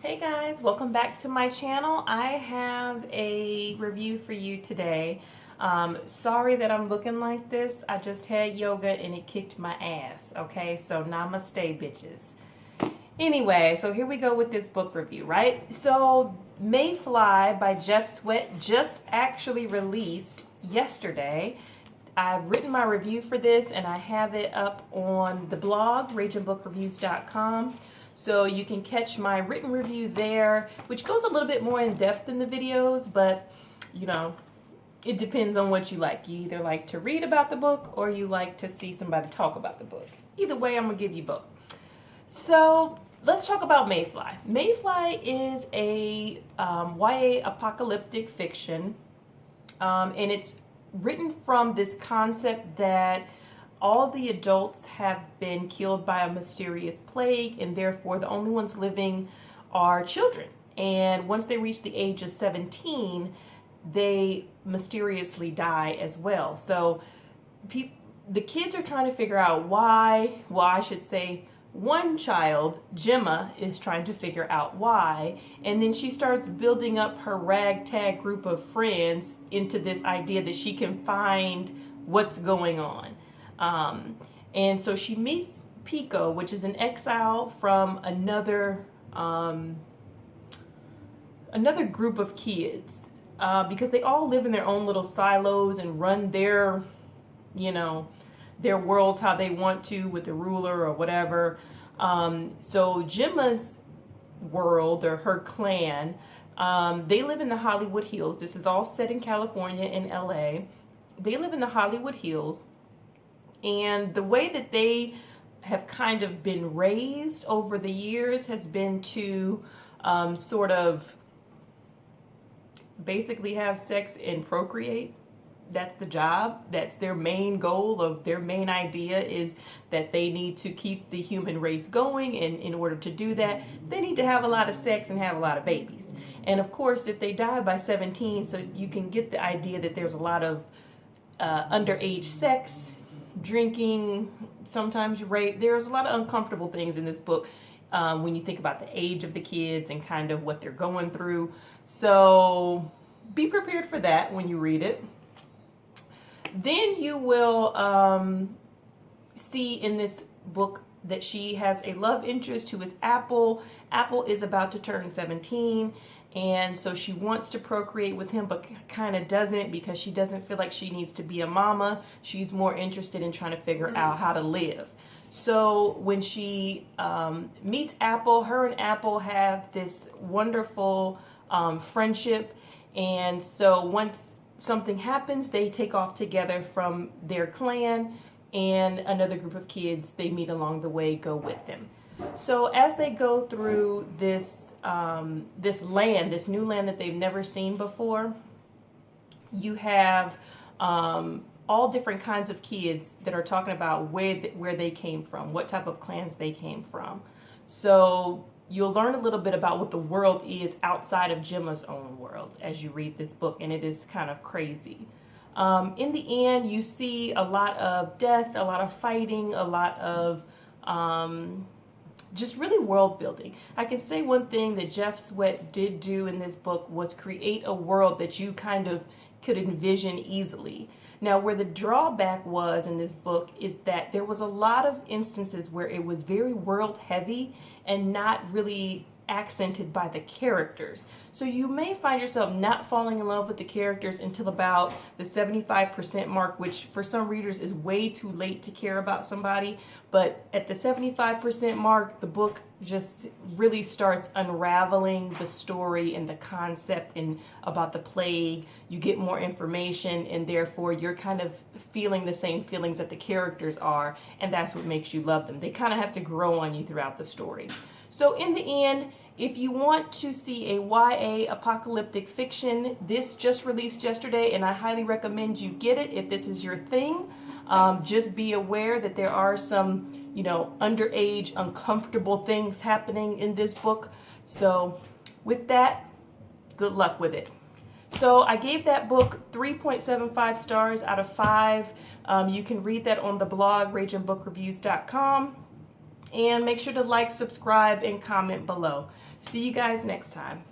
Hey guys, welcome back to my channel. I have a review for you today. Sorry that I'm looking like this. I just had yoga and it kicked my ass. Okay, so namaste bitches. Anyway, so here we go with this book review, right? So Mayfly by Jeff Sweat just actually released yesterday. I've written my review for this and I have it up on the blog, rageandbookreviews.com. So you can catch my written review there, which goes a little bit more in depth than the videos, but you know, it depends on what you like. You either like to read about the book or you like to see somebody talk about the book. Either way, I'm gonna give you both. So let's talk about Mayfly. Mayfly is a YA apocalyptic fiction, and it's written from this concept that all the adults have been killed by a mysterious plague, and therefore the only ones living are children. And once they reach the age of 17, they mysteriously die as well. So the kids are trying to figure out why, well, I should say one child, Gemma, is trying to figure out why, and then she starts building up her ragtag group of friends into this idea that she can find what's going on. And so she meets Pico, which is an exile from another group of kids, because they all live in their own little silos and run their, their worlds how they want to with the ruler or whatever. So Gemma's world, or her clan, they live in the Hollywood Hills. This is all set in California and LA. They live in the Hollywood Hills. And the way that they have kind of been raised over the years has been to sort of basically have sex and procreate. That's the job. That's their main goal. Of their main idea is that they need to keep the human race going, and in order to do that, they need to have a lot of sex and have a lot of babies. And of course, if they die by 17, so you can get the idea that there's a lot of underage sex, drinking, sometimes rape. There's a lot of uncomfortable things in this book when you think about the age of the kids and kind of what they're going through. So be prepared for that when you read it. Then you will see in this book that she has a love interest who is Apple. Apple is about to turn 17, and so she wants to procreate with him, but kind of doesn't, because she doesn't feel like she needs to be a mama. She's more interested in trying to figure out how to live. So when she meets Apple, her and Apple have this wonderful friendship, and so once something happens, they take off together from their clan, and another group of kids they meet along the way go with them. So as they go through this this new land that they've never seen before, you have all different kinds of kids that are talking about where they came from, what type of clans they came from. So you'll learn a little bit about what the world is outside of Gemma's own world as you read this book, and it is kind of crazy. In the end, you see a lot of death, a lot of fighting, a lot of just really world building. I can say one thing that Jeff Sweat did do in this book was create a world that you kind of could envision easily. Now, where the drawback was in this book is that there was a lot of instances where it was very world heavy and not really accented by the characters. So you may find yourself not falling in love with the characters until about the 75% mark, which for some readers is way too late to care about somebody. But at the 75% mark, the book just really starts unraveling the story and the concept and about the plague. You get more information, and therefore you're kind of feeling the same feelings that the characters are, and that's what makes you love them. They kind of have to grow on you throughout the story. So in the end, if you want to see a YA apocalyptic fiction, this just released yesterday, and I highly recommend you get it if this is your thing. Just be aware that there are some, underage, uncomfortable things happening in this book. So with that, good luck with it. So I gave that book 3.75 stars out of 5. You can read that on the blog, rageandbookreviews.com. And make sure to like, subscribe, and comment below. See you guys next time.